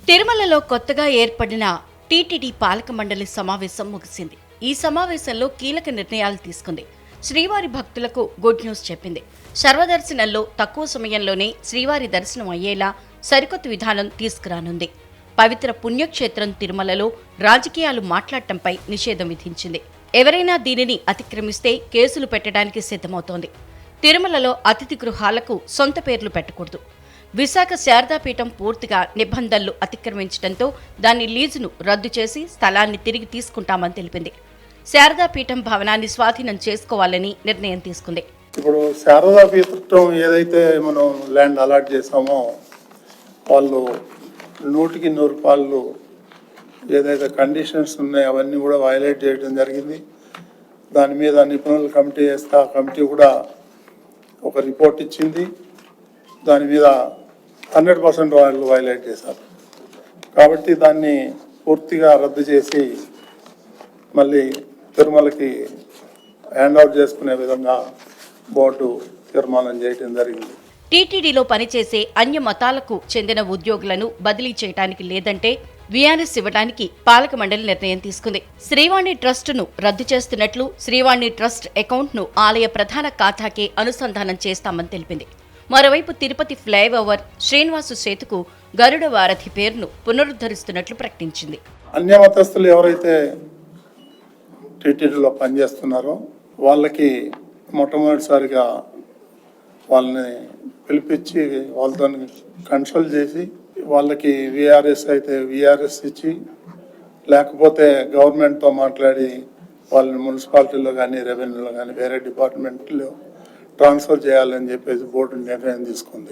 తిరుమలలో కొత్తగా ఏర్పడిన టీటీడీ పాలక మండలి సమావేశం ముగిసింది. ఈ సమావేశంలో కీలక నిర్ణయాలు తీసుకుంది. శ్రీవారి భక్తులకు గుడ్ న్యూస్ చెప్పింది. సర్వదర్శనంలో తక్కువ సమయంలోనే శ్రీవారి దర్శనం అయ్యేలా సరికొత్త విధానం తీసుకురానుంది. పవిత్ర పుణ్యక్షేత్రం తిరుమలలో రాజకీయాలు మాట్లాడటంపై నిషేధం విధించింది. ఎవరైనా దీనిని అతిక్రమిస్తే కేసులు పెట్టడానికి సిద్ధమవుతోంది. తిరుమలలో అతిథి గృహాలకు సొంత పేర్లు పెట్టకూడదు. విశాఖ శారదాపీఠం పూర్తిగా నిబంధనలు అతిక్రమించడంతో దాని లీజును రద్దు చేసి స్థలాన్ని తిరిగి తీసుకుంటామని తెలిపింది. శారదాపీఠం భవనాన్ని స్వాధీనం చేసుకోవాలని నిర్ణయం తీసుకుంది. ఇప్పుడు శారదాపీఠం ఏదైతే మనం ల్యాండ్ అలాట్ చేసామో వాళ్ళు 100% ఏదైతే కండిషన్స్ ఉన్నాయో అవన్నీ కూడా వైలేట్ చేయడం జరిగింది. దాని మీద నిపుణుల కమిటీ వేస్తే ఆ కమిటీ కూడా ఒక రిపోర్ట్ ఇచ్చింది. దాని మీద 100% వాళ్ళు వైలేట్ చేశారు. కాబట్టి దాన్ని పూర్తిగా రద్దు చేసి మళ్ళీ తిరుమలకి హ్యాండ్ అవుట్ చేసుకునే విధంగా బోర్డు తీర్మానం చేయడం జరిగింది. టీటీడీలో పనిచేసే అన్య మతాలకు చెందిన ఉద్యోగులను బదిలీ చేయడానికి లేదంటే వీఆర్ఎస్ ఇవ్వడానికి పాలక మండలి నిర్ణయం తీసుకుంది. శ్రీవాణి ట్రస్టును రద్దు చేస్తున్నట్లు శ్రీవాణి ట్రస్ట్ అకౌంట్ను ఆలయ ప్రధాన ఖాతాకే అనుసంధానం చేస్తామని తెలిపింది. మరోవైపు తిరుపతి ఫ్లైఓవర్ శ్రీనివాసు సేతుకు గరుడ వారధి పేరును పునరుద్ధరిస్తున్నట్లు ప్రకటించింది. అన్య మతస్థులు ఎవరైతే టీటీడీలో పనిచేస్తున్నారో వాళ్ళకి మొట్టమొదటిసారిగా వాళ్ళని పిలిపించి వాళ్ళతో కన్సల్ట్ చేసి వాళ్ళకి విఆర్ఎస్ అయితే విఆర్ఎస్ ఇచ్చి, లేకపోతే గవర్నమెంట్తో మాట్లాడి వాళ్ళని మున్సిపాలిటీలో కానీ రెవెన్యూలో కానీ వేరే డిపార్ట్మెంట్లో ట్రాన్స్ఫర్ చేయాలని చెప్పేసి బోర్డు నిర్ణయం తీసుకుంది.